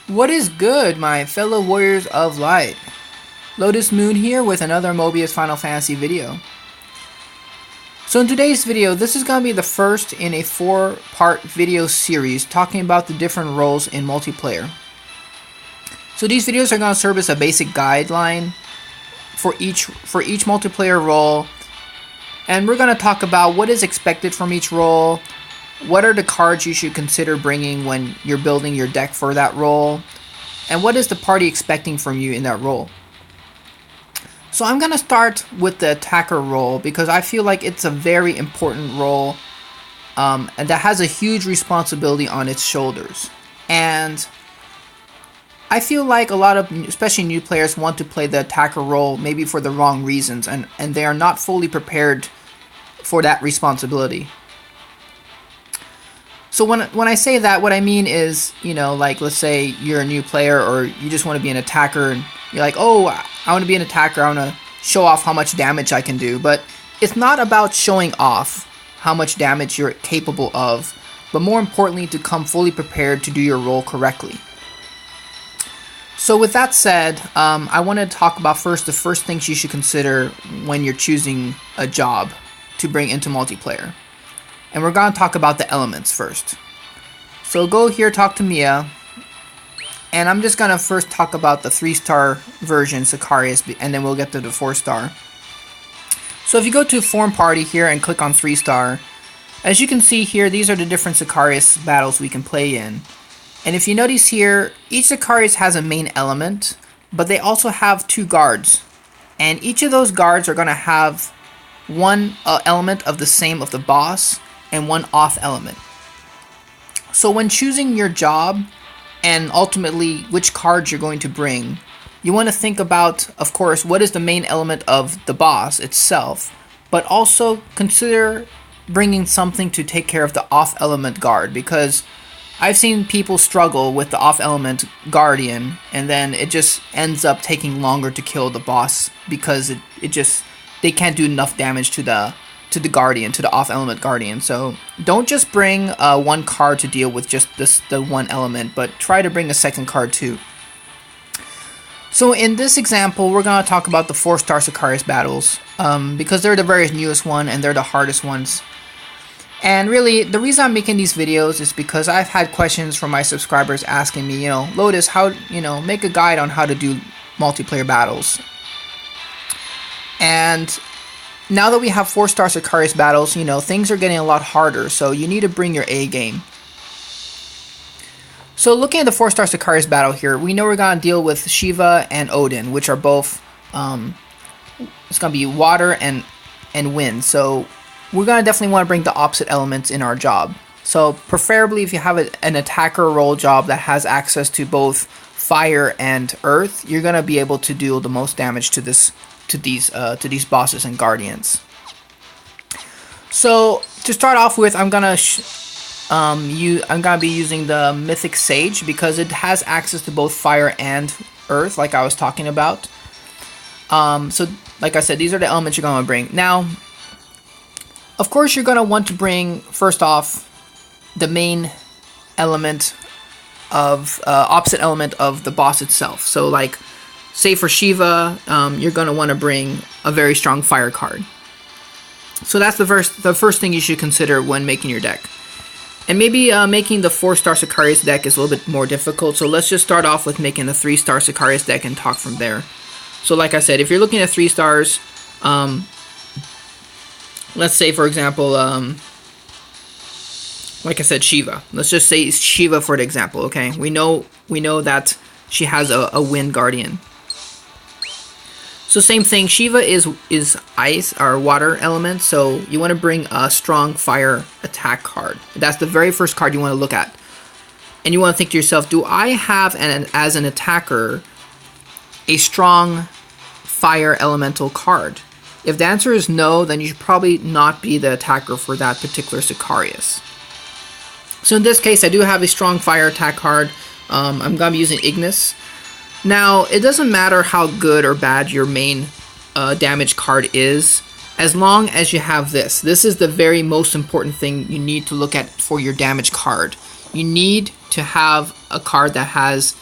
What is good, my fellow warriors of light? Lotus Moon here with another Mobius Final Fantasy video. So in today's video, this is going to be the first in a 4-part video series talking about the different roles in multiplayer. So these videos are going to serve as a basic guideline for each multiplayer role, and we're going to talk about what is expected from each role, what are the cards you should consider bringing when you're building your deck for that role, and what is the party expecting from you in that role. So I'm going to start with the attacker role because I feel like it's a very important role and that has a huge responsibility on its shoulders. And I feel like a lot of, especially new players, want to play the attacker role maybe for the wrong reasons, and they are not fully prepared for that responsibility. So when I say that, what I mean is, like let's say you're a new player or you just want to be an attacker and you're like, oh, I want to be an attacker, I want to show off how much damage I can do. But it's not about showing off how much damage you're capable of, but more importantly to come fully prepared to do your role correctly. So with that said, I want to talk about the first things you should consider when you're choosing a job to bring into multiplayer. And we're going to talk about the elements first. So go here, talk to Mia. And I'm just going to first talk about the 3-star version, Sicarius, and then we'll get to the 4-star. So if you go to Form Party here and click on 3-star, as you can see here, these are the different Sicarius battles we can play in. And if you notice here, each Sicarius has a main element, but they also have 2 guards. And each of those guards are going to have one element of the same of the boss, and one off element. So when choosing your job and ultimately which cards you're going to bring, you want to think about, of course, what is the main element of the boss itself, but also consider bringing something to take care of the off element guard, because I've seen people struggle with the off element guardian and then it just ends up taking longer to kill the boss because they can't do enough damage to the guardian, to the off element guardian. So don't just bring one card to deal with just the one element, but try to bring a second card too. So in this example, we're going to talk about the 4-star Sicarius battles because they're the very newest one and they're the hardest ones. And really, the reason I'm making these videos is because I've had questions from my subscribers asking me, Lotus, how, make a guide on how to do multiplayer battles. And now that we have 4-star Sicarius battles, things are getting a lot harder, so you need to bring your A game. So looking at the 4-star Sicarius battle here, we know we're going to deal with Shiva and Odin, which are both, it's going to be water and wind. So we're going to definitely want to bring the opposite elements in our job. So preferably if you have an attacker role job that has access to both fire and earth, you're going to be able to do the most damage to these bosses and guardians. So to start off with, I'm gonna be using the Mythic Sage because it has access to both fire and earth, like I was talking about. So like I said, these are the elements you're gonna bring. Now, of course, you're gonna want to bring first off the main element of opposite element of the boss itself. So like, say for Shiva, you're going to want to bring a very strong fire card. So that's the first thing you should consider when making your deck. And maybe making the 4-star Sicarius deck is a little bit more difficult, so let's just start off with making a 3-star Sicarius deck and talk from there. So like I said, if you're looking at 3 stars, let's say for example, like I said, Shiva. Let's just say Shiva for the example, okay? We know that she has a wind guardian. So same thing, Shiva is ice or water element, so you want to bring a strong fire attack card. That's the very first card you want to look at. And you want to think to yourself, do I have, as an attacker, a strong fire elemental card? If the answer is no, then you should probably not be the attacker for that particular Sicarius. So in this case, I do have a strong fire attack card. I'm going to be using Ignis. Now, it doesn't matter how good or bad your main damage card is, as long as you have this. This is the very most important thing you need to look at for your damage card. You need to have a card that has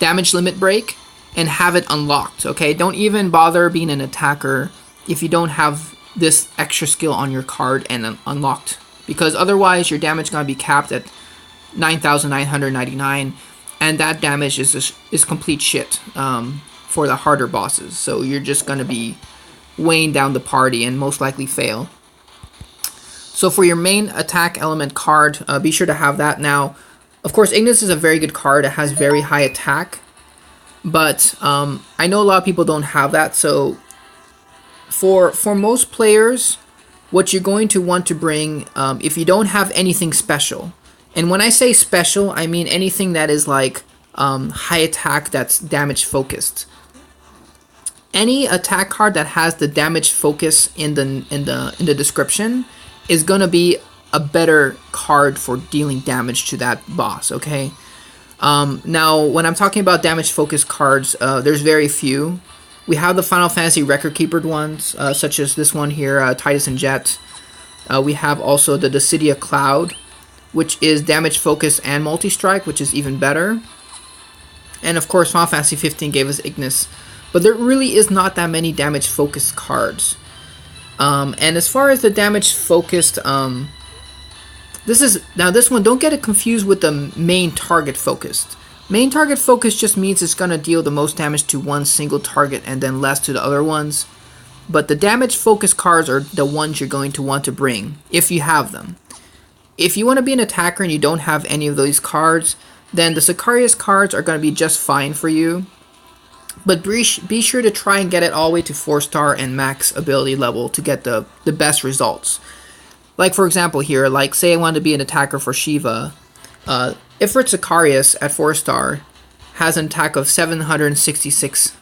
damage limit break and have it unlocked, okay? Don't even bother being an attacker if you don't have this extra skill on your card and unlocked, because otherwise your damage is going to be capped at 9,999, and that damage is complete shit for the harder bosses. So you're just going to be weighing down the party and most likely fail. So for your main attack element card, be sure to have that. Now, of course, Ignis is a very good card. It has very high attack, but I know a lot of people don't have that. So for most players, what you're going to want to bring, if you don't have anything special, and when I say special, I mean anything that is like high attack that's damage focused. Any attack card that has the damage focus in the description is gonna be a better card for dealing damage to that boss. Okay. Now, when I'm talking about damage focused cards, there's very few. We have the Final Fantasy record keepered ones, such as this one here, Titus and Jet. We have also the Dissidia Cloud, which is damage focus and multi-strike, which is even better. And of course, Final Fantasy 15 gave us Ignis. But there really is not that many damage focused cards. And as far as the damage focused, this one, don't get it confused with the main target focused. Main target focus just means it's going to deal the most damage to one single target and then less to the other ones. But the damage focus cards are the ones you're going to want to bring, if you have them. If you want to be an attacker and you don't have any of those cards, then the Sicarius cards are going to be just fine for you. But be sure to try and get it all the way to 4-star and max ability level to get the best results. Like for example here, like say I wanted to be an attacker for Shiva. Ifrit Sicarius at 4-star has an attack of 766.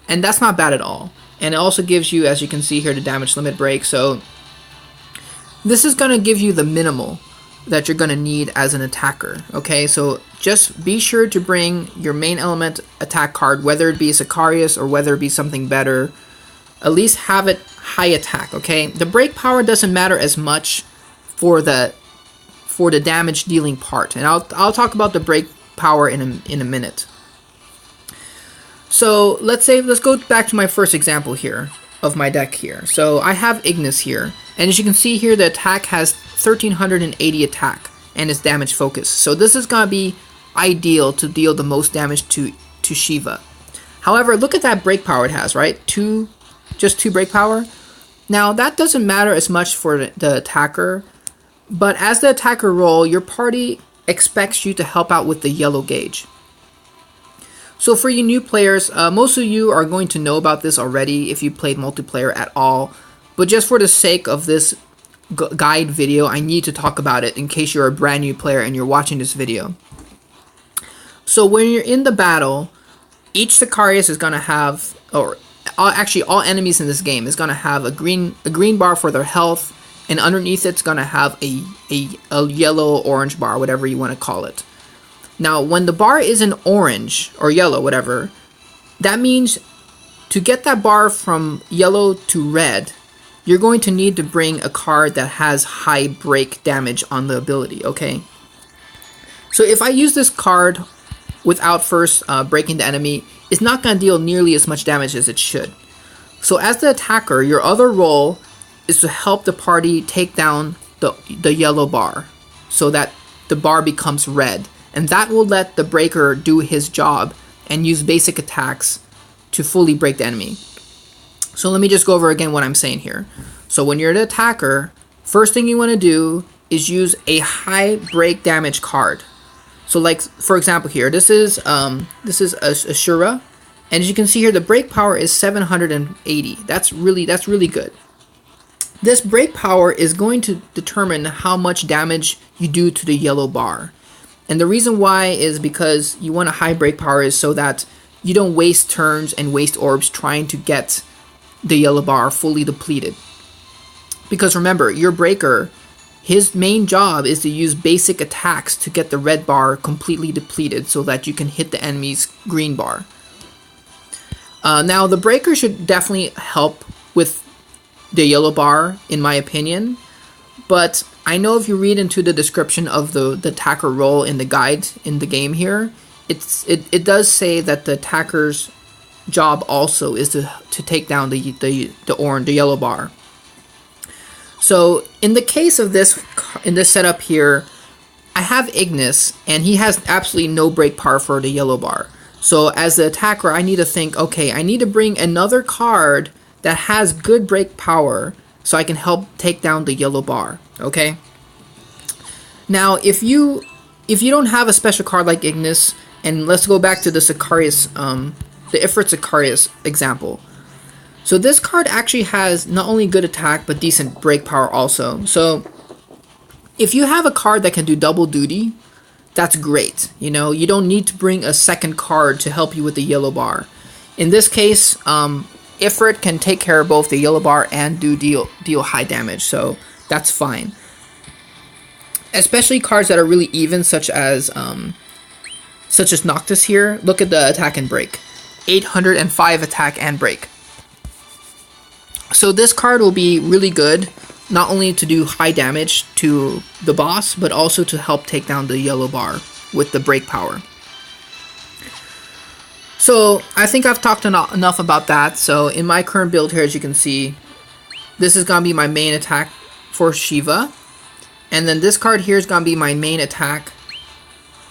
And that's not bad at all. And it also gives you, as you can see here, the damage limit break. So this is going to give you the minimal that you're going to need as an attacker. Okay, so just be sure to bring your main element attack card, whether it be Sicarius or whether it be something better. At least have it high attack, okay? The break power doesn't matter as much for the damage dealing part. And I'll talk about the break power in a minute. So let's go back to my first example here of my deck here. So I have Ignis here. And as you can see here, the attack has 1380 attack and is damage focused. So this is going to be ideal to deal the most damage to Shiva. However, look at that break power it has, right? Just 2 break power. Now, that doesn't matter as much for the attacker, but as the attacker role, your party expects you to help out with the yellow gauge. So for you new players, most of you are going to know about this already if you played multiplayer at all. But just for the sake of this guide video, I need to talk about it in case you're a brand new player and you're watching this video. So when you're in the battle, each Sicarius is going to have, actually all enemies in this game is going to have a green bar for their health, and underneath it's going to have a yellow orange bar, whatever you want to call it. Now, when the bar is in orange or yellow, whatever, that means to get that bar from yellow to red, you're going to need to bring a card that has high break damage on the ability, okay? So if I use this card without first breaking the enemy, it's not going to deal nearly as much damage as it should. So as the attacker, your other role is to help the party take down the yellow bar so that the bar becomes red. And that will let the breaker do his job and use basic attacks to fully break the enemy. So let me just go over again what I'm saying here. So when you're the attacker, first thing you want to do is use a high break damage card. So like, for example here, this is Ashura. And as you can see here, the break power is 780. That's really good. This break power is going to determine how much damage you do to the yellow bar. And the reason why is because you want a high break power is so that you don't waste turns and waste orbs trying to get the yellow bar fully depleted. Because remember, your breaker, his main job is to use basic attacks to get the red bar completely depleted so that you can hit the enemy's green bar. Now, the breaker should definitely help with the yellow bar, in my opinion. But I know if you read into the description of the attacker role in the guide in the game here, it does say that the attacker's job also is to take down the orange, the yellow bar. So in the case of this, in this setup here, I have Ignis, and he has absolutely no break power for the yellow bar. So as the attacker, I need to think, okay, I need to bring another card that has good break power so I can help take down the yellow bar, okay? Now, if you don't have a special card like Ignis, and let's go back to the Sicarius, the Ifrit Sicarius example. So this card actually has not only good attack, but decent break power also. So if you have a card that can do double duty, that's great. You know, you don't need to bring a second card to help you with the yellow bar. In this case, Ifrit can take care of both the yellow bar and deal high damage, so that's fine. Especially cards that are really even, such as Noctis here. Look at the attack and break. 805 attack and break. So this card will be really good, not only to do high damage to the boss, but also to help take down the yellow bar with the break power. So I think I've talked enough about that. So in my current build here, as you can see, this is going to be my main attack for Shiva. And then this card here is going to be my main attack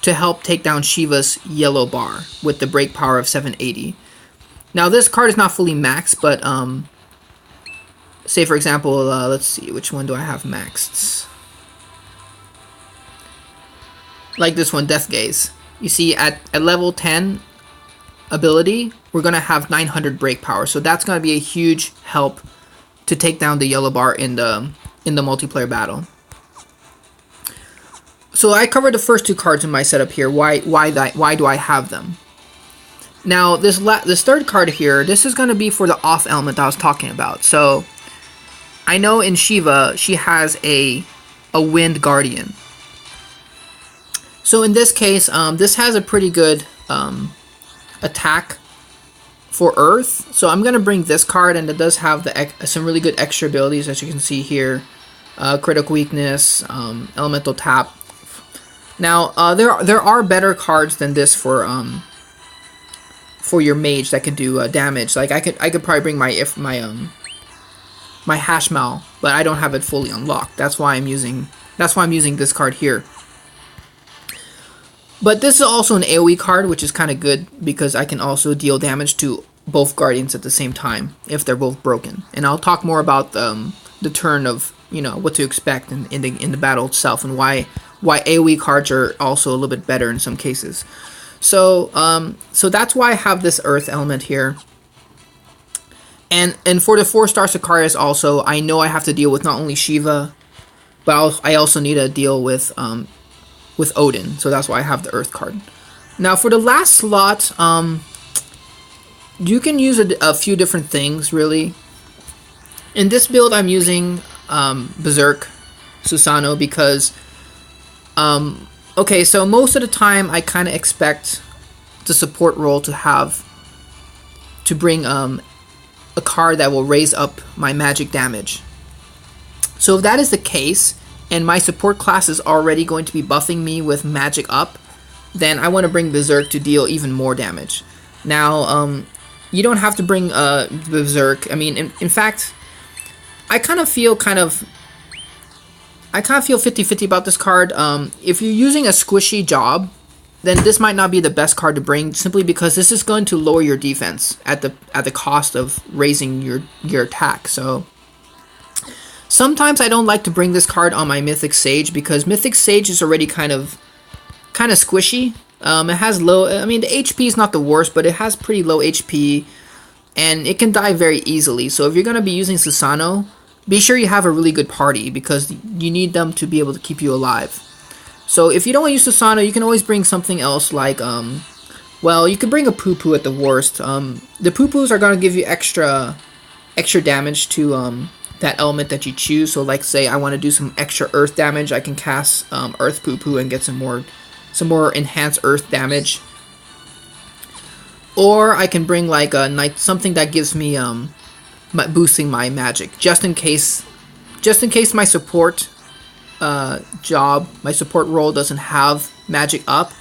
to help take down Shiva's yellow bar with the break power of 780. Now this card is not fully maxed, but say for example, let's see, which one do I have maxed? Like this one, Death Gaze. You see, at level 10 ability, we're gonna have 900 break power, so that's gonna be a huge help to take down the yellow bar in the multiplayer battle. So I covered the first two cards in my setup here. Why do I have them? Now this third card here, this is gonna be for the off element I was talking about. So I know in Shiva, she has a Wind Guardian. So in this case, this has a pretty good attack for Earth. So I'm going to bring this card, and it does have some really good extra abilities, as you can see here. Critical Weakness, Elemental Tap. Now, there are better cards than this for your mage that could do damage. Like I could probably bring my Hashmal, but I don't have it fully unlocked. That's why I'm using this card here. But this is also an AoE card, which is kind of good because I can also deal damage to both Guardians at the same time if they're both broken. And I'll talk more about the turn of, you know, what to expect in the battle itself, and why AoE cards are also a little bit better in some cases. So so that's why I have this Earth element here. And for the 4-star Sicarius also, I know I have to deal with not only Shiva, but I also need to deal with Odin. So that's why I have the Earth card. Now for the last slot, you can use a few different things, really. In this build, I'm using Berserk Susanoo because, okay, so most of the time I kind of expect the support role to bring a card that will raise up my magic damage. So if that is the case, and my support class is already going to be buffing me with magic up, then I want to bring Berserk to deal even more damage. Now, you don't have to bring Berserk. I mean, in fact, I kind of feel 50-50 about this card. If you're using a squishy job, then this might not be the best card to bring, simply because this is going to lower your defense at the cost of raising your attack. So sometimes I don't like to bring this card on my Mythic Sage, because Mythic Sage is already kind of squishy. It has low, I mean, the HP is not the worst, but it has pretty low HP, and it can die very easily. So if you're going to be using Susanoo, be sure you have a really good party, because you need them to be able to keep you alive. So if you don't use Susanoo, you can always bring something else like, well, you could bring a Poo-Poo at the worst. The Poo-Poos are going to give you extra damage to that element that you choose. So like, say I want to do some extra earth damage, I can cast Earth Poo-Poo and get some more enhanced earth damage. Or I can bring like something that gives me boosting my magic, just in case my support my support role doesn't have magic up.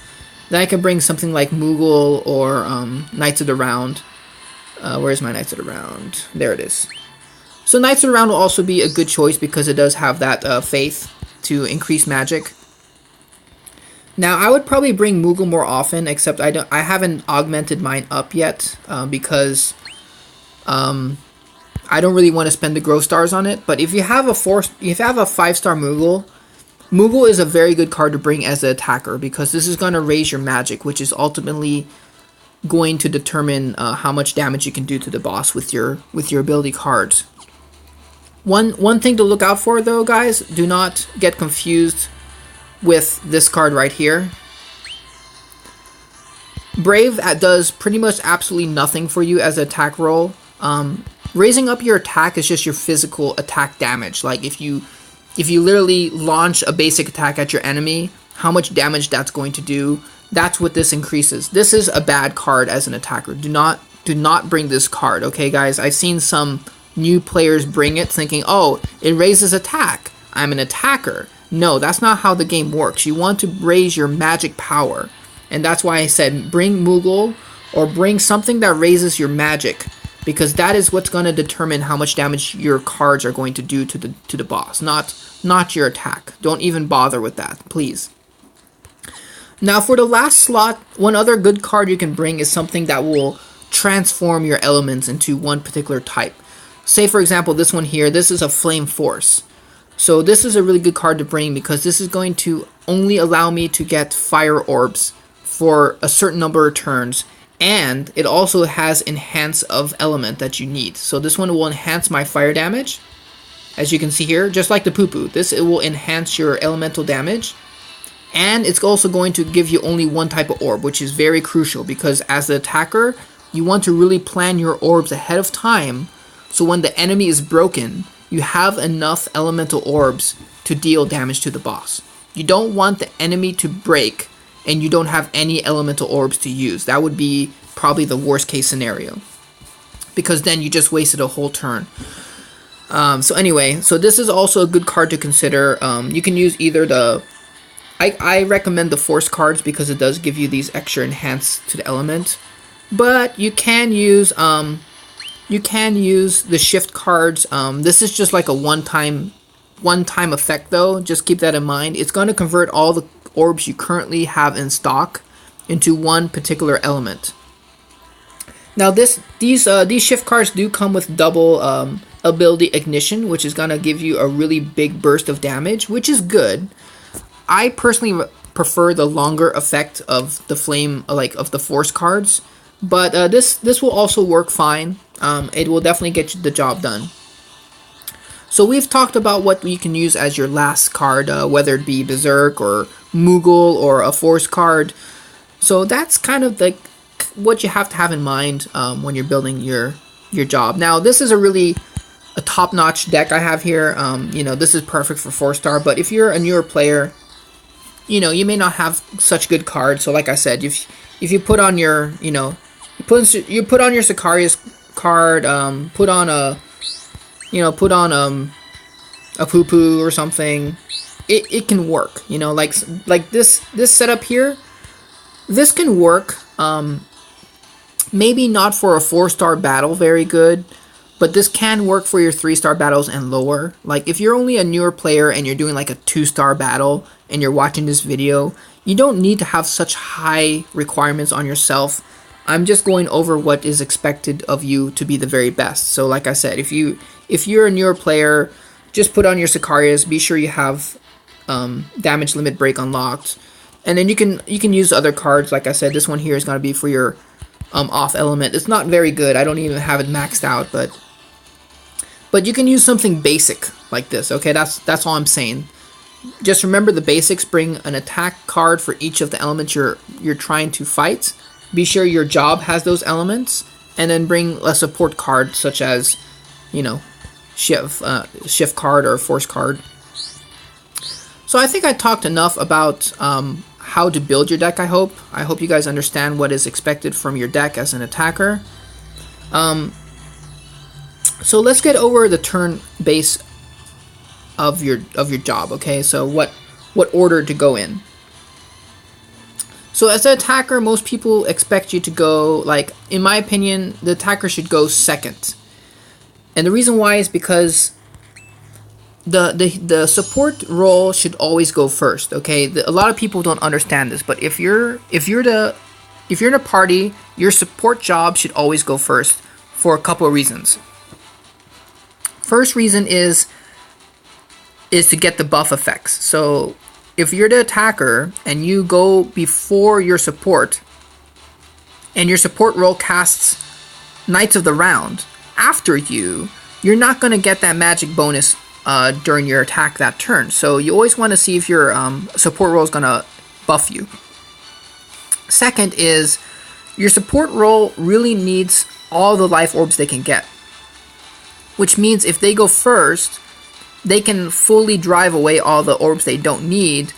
Then I can bring something like Moogle or Knights of the Round. Where's my Knights of the Round? There it is. So Knights of the Round will also be a good choice because it does have that faith to increase magic. Now I would probably bring Moogle more often, except I haven't augmented mine up yet because I don't really want to spend the growth stars on it. But if you have a 5-star Moogle, Moogle is a very good card to bring as an attacker because this is going to raise your magic, which is ultimately going to determine how much damage you can do to the boss with your ability cards. One thing to look out for though, guys, do not get confused with this card right here. Brave does pretty much absolutely nothing for you as an attack roll. Raising up your attack is just your physical attack damage. Like if you literally launch a basic attack at your enemy, how much damage that's going to do, that's what this increases. This is a bad card as an attacker. Do not bring this card, okay guys? I've seen some new players bring it thinking, oh, it raises attack, I'm an attacker. No, that's not how the game works. You want to raise your magic power. And that's why I said bring Moogle or bring something that raises your magic, because that is what's going to determine how much damage your cards are going to do to the boss, not your attack. Don't even bother with that, please. Now for the last slot, one other good card you can bring is something that will transform your elements into one particular type. Say for example this one here, this is a Flame Force. So this is a really good card to bring because this is going to only allow me to get fire orbs for a certain number of turns, and it also has enhance of element that you need. So this one will enhance my fire damage, as you can see here, just like the poo-poo. It will enhance your elemental damage, and it's also going to give you only one type of orb, which is very crucial because as the attacker, you want to really plan your orbs ahead of time, so when the enemy is broken, you have enough elemental orbs to deal damage to the boss. You don't want the enemy to break and you don't have any elemental orbs to use. That would be probably the worst case scenario, because then you just wasted a whole turn. So anyway, so this is also a good card to consider. You can use either the... I recommend the Force cards because it does give you these extra enhance to the element. But you can use the Shift cards. This is just like a one-time effect though. Just keep that in mind. It's going to convert all the orbs you currently have in stock into one particular element. Now these Shift cards do come with double ability ignition, which is going to give you a really big burst of damage, which is good. I personally prefer the longer effect of the flame, of the Force cards, but this will also work fine. It will definitely get the job done. So we've talked about what you can use as your last card, whether it be Berserk or Moogle or a Force card. So that's kind of like what you have to have in mind when you're building your job. Now this is a top-notch deck I have here. This is perfect for 4-star, but if you're a newer player, you may not have such good cards. So like I said, if you put on your, you put on your Sicarius card, put on a poo-poo or something, it can work. Like this setup here, this can work. Maybe not for a 4-star battle very good, but this can work for your 3-star battles and lower. Like if you're only a newer player and you're doing like a 2-star battle and you're watching this video, you don't need to have such high requirements on yourself. I'm just going over what is expected of you to be the very best. So like I said, if you're a newer player, just put on your Sicarius. Be sure you have damage limit break unlocked, and then you can use other cards. Like I said, this one here is going to be for your off element. It's not very good. I don't even have it maxed out, but you can use something basic like this. Okay, that's all I'm saying. Just remember the basics. Bring an attack card for each of the elements you're trying to fight. Be sure your job has those elements, and then bring a support card such as, shift card or force card. So I think I talked enough about how to build your deck. I hope you guys understand what is expected from your deck as an attacker. So let's get over the turn base of your job. Okay, so what order to go in. So as an attacker, most people expect you to go, like, in my opinion, the attacker should go second. And the reason why is because the support role should always go first. Okay, a lot of people don't understand this, but if you're in a party, your support job should always go first for a couple of reasons. First reason is to get the buff effects. So if you're the attacker and you go before your support, and your support role casts Knights of the Round after you're not going to get that magic bonus during your attack that turn. So you always want to see if your support role is going to buff you. Second is your support role really needs all the life orbs they can get, which means if they go first, they can fully drive away all the orbs they don't need,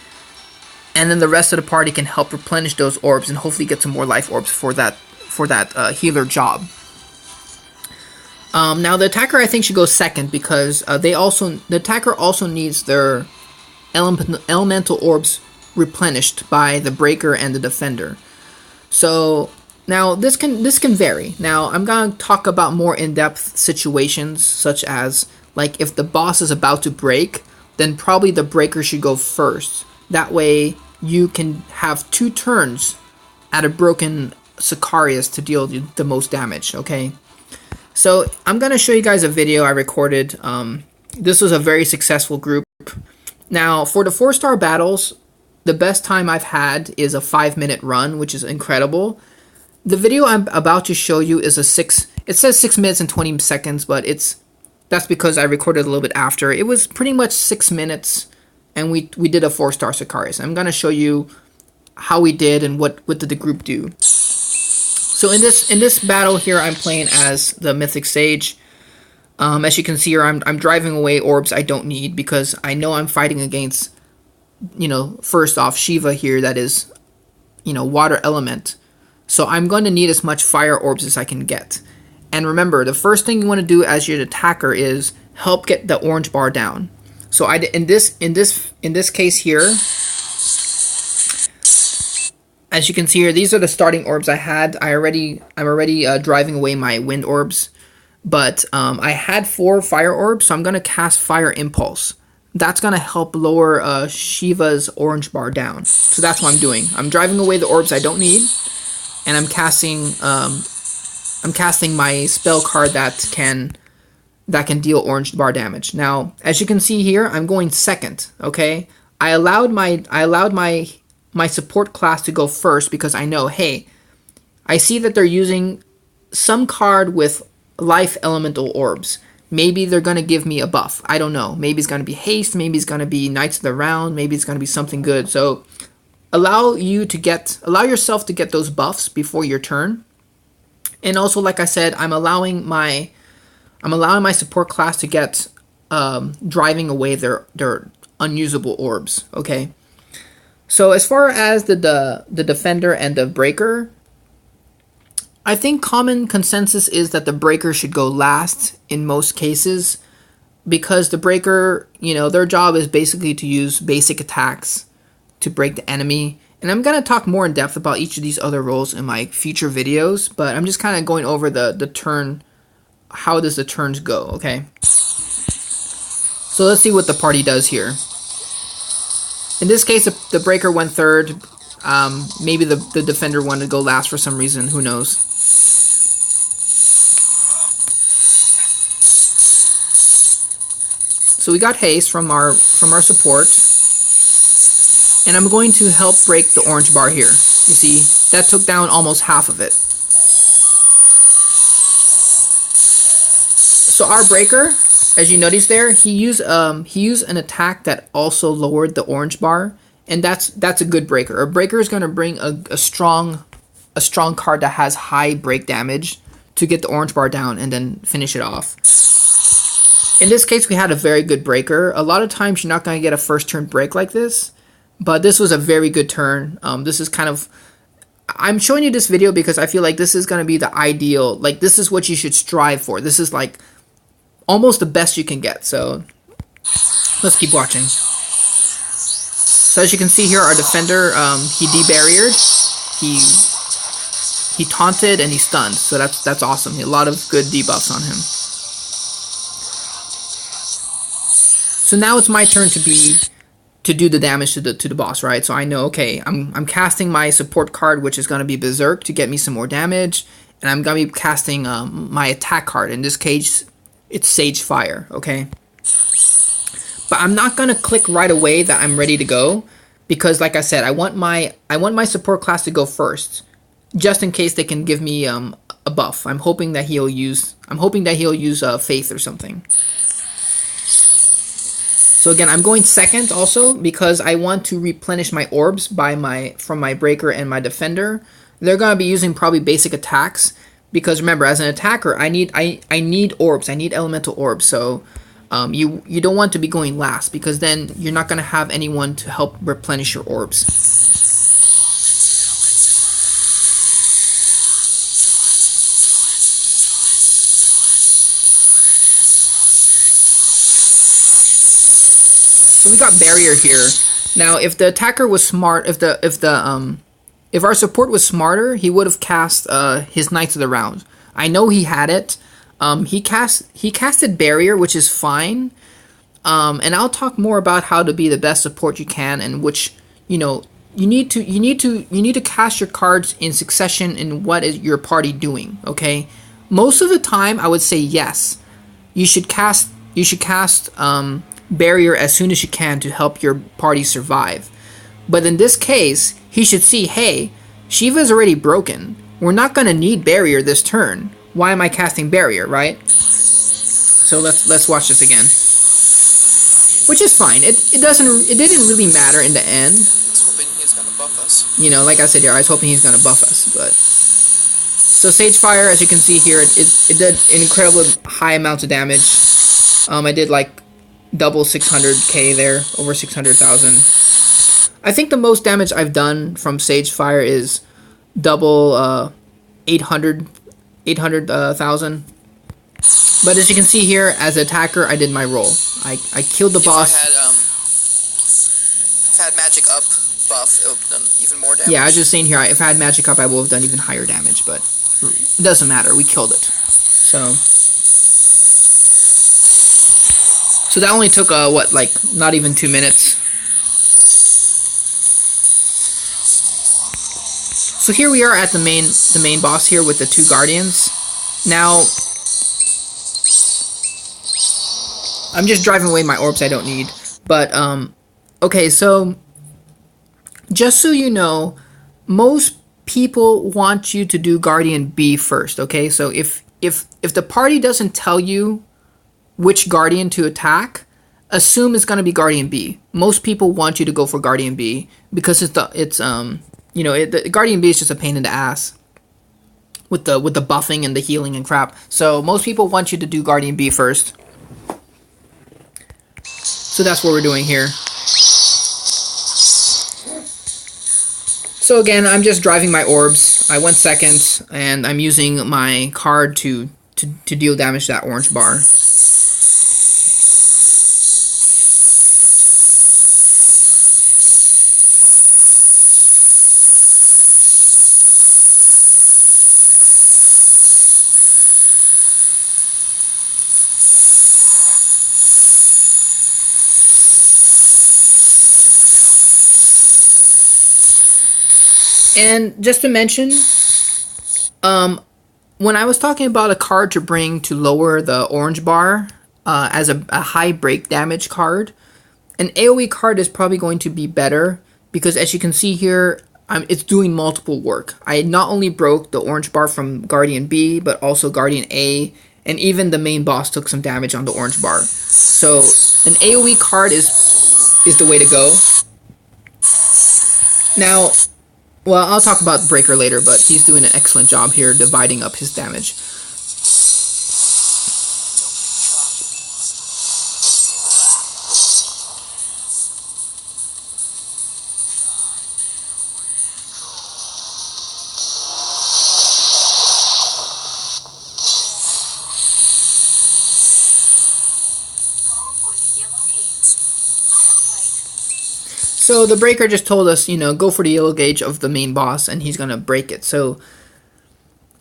and then the rest of the party can help replenish those orbs and hopefully get some more life orbs for that healer job. Now the attacker, I think, should go second because the attacker also needs their elemental orbs replenished by the breaker and the defender. So now this can vary. Now I'm gonna talk about more in-depth situations, such as like if the boss is about to break, then probably the breaker should go first. That way you can have 2 turns at a broken Sicarius to deal the most damage. Okay, so I'm gonna show you guys a video I recorded. This was a very successful group. Now for the 4-star battles, the best time I've had is a 5-minute run, which is incredible. The video I'm about to show you is it says 6 minutes and 20 seconds, but that's because I recorded a little bit after. It was pretty much 6 minutes, and we did a 4-star Sicarius. I'm gonna show you how we did and what did the group do. So in this battle here, I'm playing as the Mythic Sage. As you can see here, I'm driving away orbs I don't need because I know I'm fighting against, first off, Shiva here that is, water element. So I'm going to need as much fire orbs as I can get. And remember, the first thing you want to do as your attacker is help get the orange bar down. So in this case here, as you can see here, these are the starting orbs I had. I'm already driving away my wind orbs, but I had 4 fire orbs, so I'm going to cast Fire Impulse. That's going to help lower Shiva's orange bar down. So that's what I'm doing. I'm driving away the orbs I don't need, and I'm casting my spell card that can deal orange bar damage. Now, as you can see here, I'm going second. Okay, I allowed my support class to go first because I know, hey, I see that they're using some card with life elemental orbs. Maybe they're going to give me a buff. I don't know. Maybe it's going to be haste. Maybe it's going to be Knights of the Round. Maybe it's going to be something good. So allow yourself to get those buffs before your turn. And also, like I said, I'm allowing my support class to get driving away their unusable orbs. Okay. So as far as the defender and the breaker, I think common consensus is that the breaker should go last in most cases, because the breaker, their job is basically to use basic attacks to break the enemy. And I'm going to talk more in depth about each of these other roles in my future videos, but I'm just kind of going over the turn, how does the turns go, okay? So let's see what the party does here. In this case, the breaker went third. Maybe the defender wanted to go last for some reason, who knows. So we got haste from our support. And I'm going to help break the orange bar here. You see, that took down almost half of it. So our breaker, as you notice there, he used an attack that also lowered the orange bar, and that's a good breaker. A breaker is going to bring a strong card that has high break damage to get the orange bar down and then finish it off. In this case, we had a very good breaker. A lot of times you're not going to get a first turn break like this, but this was a very good turn. This is kind of, I'm showing you this video because I feel like this is going to be the ideal, like this is what you should strive for. This is like almost the best you can get. So let's keep watching. So as you can see here, our defender, he debarriered, he taunted, and he stunned. So that's awesome. A lot of good debuffs on him. So now it's my turn to do the damage to the boss, right? So I know, okay, I'm casting my support card, which is going to be Berserk, to get me some more damage, and I'm going to be casting my attack card. In this case, it's Sage Fire, okay? But I'm not going to click right away that I'm ready to go, because like I said, I want my support class to go first, just in case they can give me a buff. I'm hoping that he'll use Faith or something. So again, I'm going second also because I want to replenish my orbs from my breaker and my defender. They're gonna be using probably basic attacks because remember, as an attacker, I need orbs. I need elemental orbs. So you don't want to be going last because then you're not gonna have anyone to help replenish your orbs. So we got barrier here. Now, if the attacker was smart, if our support was smarter, he would have cast his Knights of the Round. I know he had it. He casted barrier, which is fine. And I'll talk more about how to be the best support you can, and which you need to cast your cards in succession in what is your party doing. Okay, most of the time I would say yes. You should cast barrier as soon as you can to help your party survive. But in this case, he should see, hey, Shiva's already broken. We're not gonna need barrier this turn. Why am I casting barrier, right? So let's watch this again. Which is fine. It didn't really matter in the end. I was hoping he's gonna buff us. Like I said here, I was hoping he's gonna buff us, but so Sage Fire, as you can see here, it did an incredible high amount of damage. I did like double 600k there, over 600,000. I think the most damage I've done from Sage Fire is double 800,000. But as you can see here, as an attacker, I did my roll. I killed the boss. If I had magic up buff, it would have done even more damage. Yeah, I was just saying here, if I had magic up, I would have done even higher damage, but it doesn't matter. We killed it. So that only took, not even 2 minutes. So here we are at the main boss here with the 2 guardians. Now, I'm just driving away my orbs I don't need. But, okay, so, just so you know, most people want you to do Guardian B first, okay? So if the party doesn't tell you which Guardian to attack, assume it's going to be Guardian B. Most people want you to go for Guardian B because the Guardian B is just a pain in the ass with the buffing and the healing and crap. So most people want you to do Guardian B first. So that's what we're doing here. So again, I'm just driving my orbs. I went second, and I'm using my card to deal damage to that orange bar. And just to mention, when I was talking about a card to bring to lower the orange bar as a high break damage card, an AoE card is probably going to be better because as you can see here, it's doing multiple work. I not only broke the orange bar from Guardian B, but also Guardian A, and even the main boss took some damage on the orange bar. So an AoE card is the way to go. Now, well, I'll talk about Breaker later, but he's doing an excellent job here dividing up his damage. So the breaker just told us, you know, go for the yellow gauge of the main boss, and he's gonna break it. So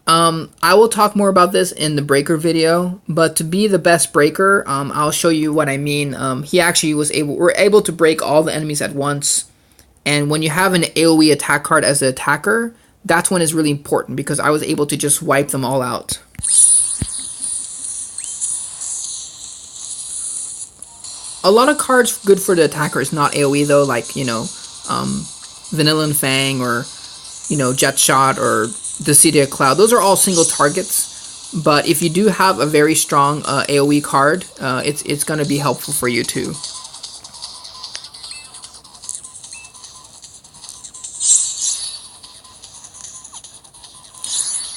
I will talk more about this in the breaker video, but to be the best breaker, I'll show you what I mean. He actually we're able to break all the enemies at once, and when you have an AoE attack card as an attacker, that's when it's really important, because I was able to just wipe them all out. A lot of cards good for the attackers, not AoE though, like, you know, Vanilla and Fang, or, you know, Jet Shot, or the City of Cloud. Those are all single targets, but if you do have a very strong AoE card, it's going to be helpful for you too.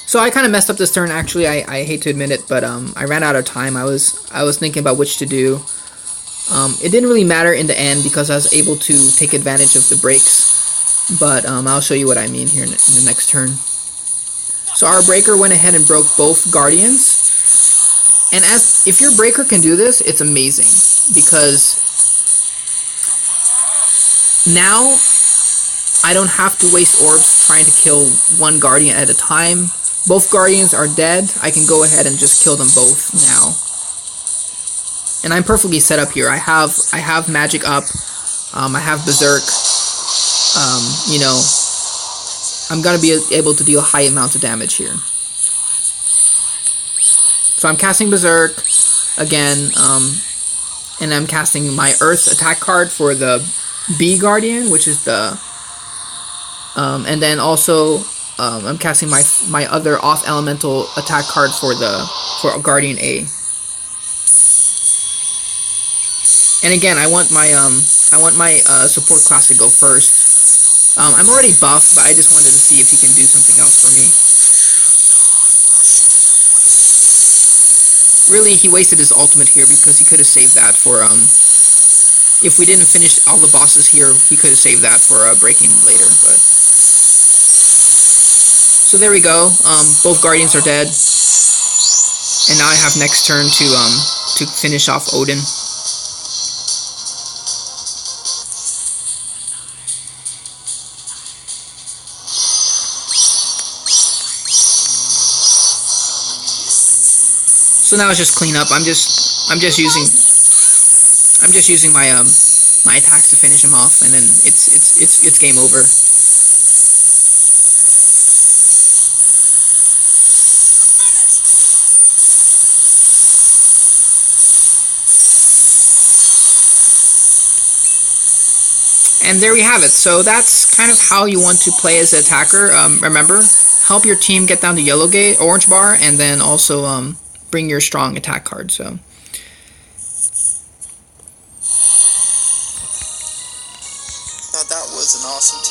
So I kind of messed up this turn, actually. I hate to admit it, but I ran out of time. I was thinking about which to do. It didn't really matter in the end because I was able to take advantage of the breaks, but I'll show you what I mean here in the next turn. So our breaker went ahead and broke both guardians, and if your breaker can do this, it's amazing, because now I don't have to waste orbs trying to kill one guardian at a time. Both guardians are dead. I can go ahead and just kill them both now. And I'm perfectly set up here. I have magic up. I have berserk. You know, I'm gonna be able to deal high amounts of damage here. So I'm casting berserk again, and I'm casting my Earth attack card for the B Guardian, which is the, and then also I'm casting my other off elemental attack card for Guardian A. And again, I want my support class to go first. I'm already buffed, but I just wanted to see if he can do something else for me. Really, he wasted his ultimate here because he could have saved that for if we didn't finish all the bosses here, he could have saved that for breaking later. But so there we go. Both guardians are dead, and now I have next turn to finish off Odin. So now it's just clean up. I'm just using my my attacks to finish him off, and then it's game over. And there we have it. So that's kind of how you want to play as an attacker. Remember, help your team get down to yellow gate, orange bar, and then also bring your strong attack card. So that was an awesome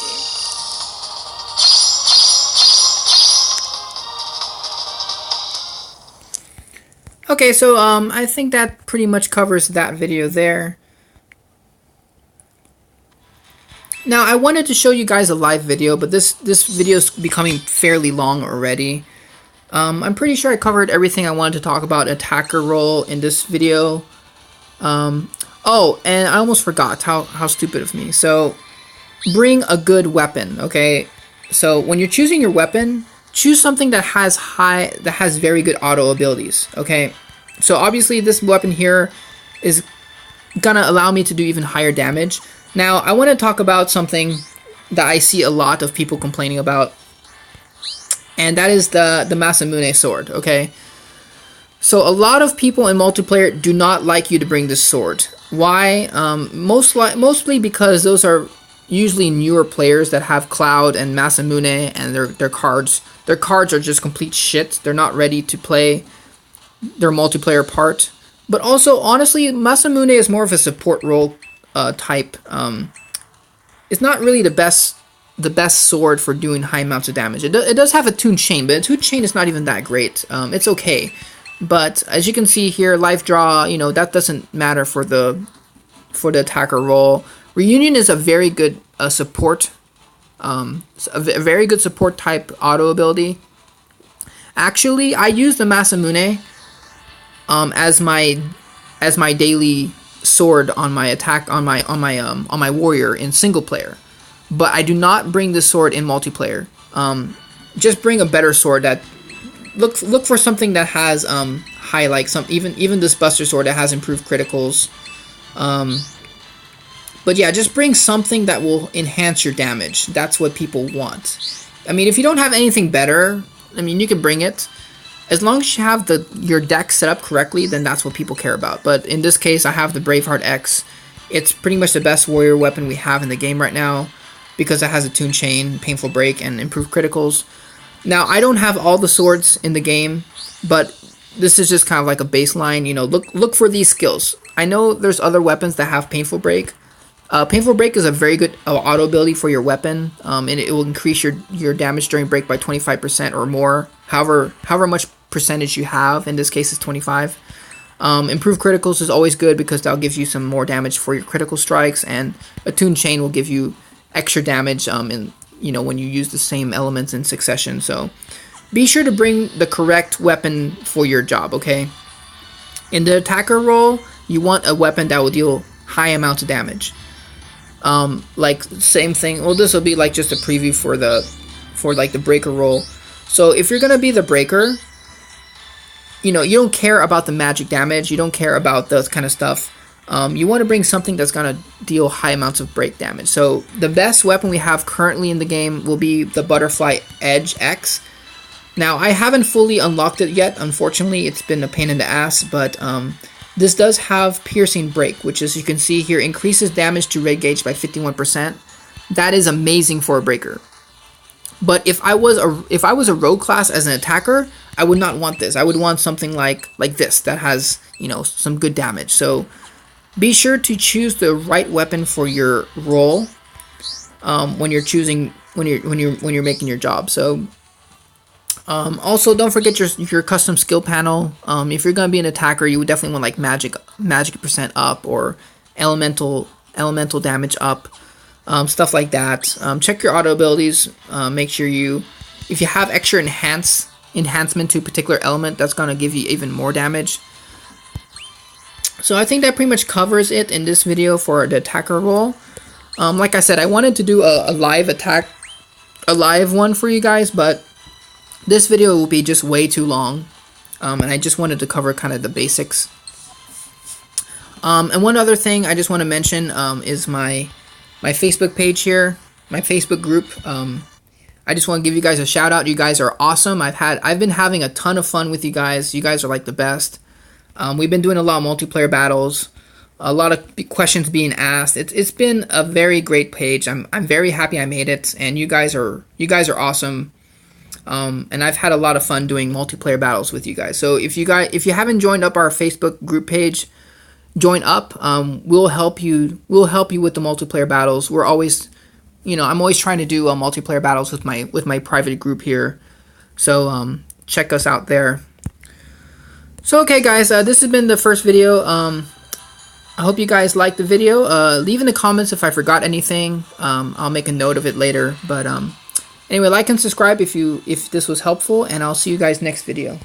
team. Okay, so I think that pretty much covers that video there. Now I wanted to show you guys a live video, but this video is becoming fairly long already. I'm pretty sure I covered everything I wanted to talk about attacker role in this video. Oh, and I almost forgot, how stupid of me. So bring a good weapon, okay? So when you're choosing your weapon, choose something that has very good auto abilities, okay? So obviously this weapon here is gonna allow me to do even higher damage. Now I want to talk about something that I see a lot of people complaining about, and that is the Masamune Sword, okay? So a lot of people in multiplayer do not like you to bring this sword. Why? Mostly because those are usually newer players that have Cloud and Masamune, and their cards are just complete shit. They're not ready to play their multiplayer part. But also, honestly, Masamune is more of a support role type. It's not really the best sword for doing high amounts of damage. It does have a tuned chain, but a tuned chain is not even that great. It's okay, but as you can see here, life draw, you know, that doesn't matter for the attacker role. Reunion is a very good support, a very good support type auto ability. Actually, I use the Masamune as my daily sword on my attack on my warrior in single player, but I do not bring this sword in multiplayer. Just bring a better sword that look for something that has high, like some even this Buster Sword that has improved criticals. But yeah, just bring something that will enhance your damage. That's what people want. I mean, if you don't have anything better, I mean, you can bring it. As long as you have your deck set up correctly, then that's what people care about. But in this case, I have the Braveheart X. It's pretty much the best warrior weapon we have in the game right now because it has a Tune Chain, Painful Break, and improved criticals. Now, I don't have all the swords in the game, but this is just kind of like a baseline. You know, look for these skills. I know there's other weapons that have Painful Break. Painful Break is a very good auto ability for your weapon, and it will increase your damage during break by 25% or more, however much percentage you have. In this case, it's 25. Improved criticals is always good because that'll give you some more damage for your critical strikes, and a Tune Chain will give you extra damage when you use the same elements in succession. So be sure to bring the correct weapon for your job, okay? In the attacker role, you want a weapon that will deal high amounts of damage. Like same thing. Well, this will be like just a preview for the breaker role. So if you're gonna be the breaker, you don't care about the magic damage. You don't care about those kind of stuff. You want to bring something that's gonna deal high amounts of break damage. So the best weapon we have currently in the game will be the Butterfly Edge X. Now I haven't fully unlocked it yet. Unfortunately, it's been a pain in the ass, but this does have Piercing Break, which, as you can see here, increases damage to raid gauge by 51%. That is amazing for a breaker. But if I was a rogue class as an attacker, I would not want this. I would want something like this that has some good damage. So be sure to choose the right weapon for your role when you're making your job. So also, don't forget your custom skill panel. If you're gonna be an attacker, you would definitely want like magic percent up or elemental damage up, stuff like that. Check your auto abilities. Make sure if you have extra enhancement to a particular element, that's gonna give you even more damage. So I think that pretty much covers it in this video for the attacker role. Like I said, I wanted to do a live one for you guys, but this video will be just way too long, and I just wanted to cover kind of the basics. And one other thing I just want to mention is my Facebook page here, my Facebook group. I just want to give you guys a shout out. You guys are awesome. I've been having a ton of fun with you guys. You guys are like the best. We've been doing a lot of multiplayer battles, a lot of questions being asked. It's been a very great page. I'm very happy I made it, and you guys are awesome. And I've had a lot of fun doing multiplayer battles with you guys. So if you haven't joined up our Facebook group page, join up. We'll help you with the multiplayer battles. We're always, I'm always trying to do multiplayer battles with my private group here. So check us out there. So okay, guys, this has been the first video. I hope you guys liked the video. Leave in the comments if I forgot anything. I'll make a note of it later. But anyway, like and subscribe if this was helpful, and I'll see you guys next video.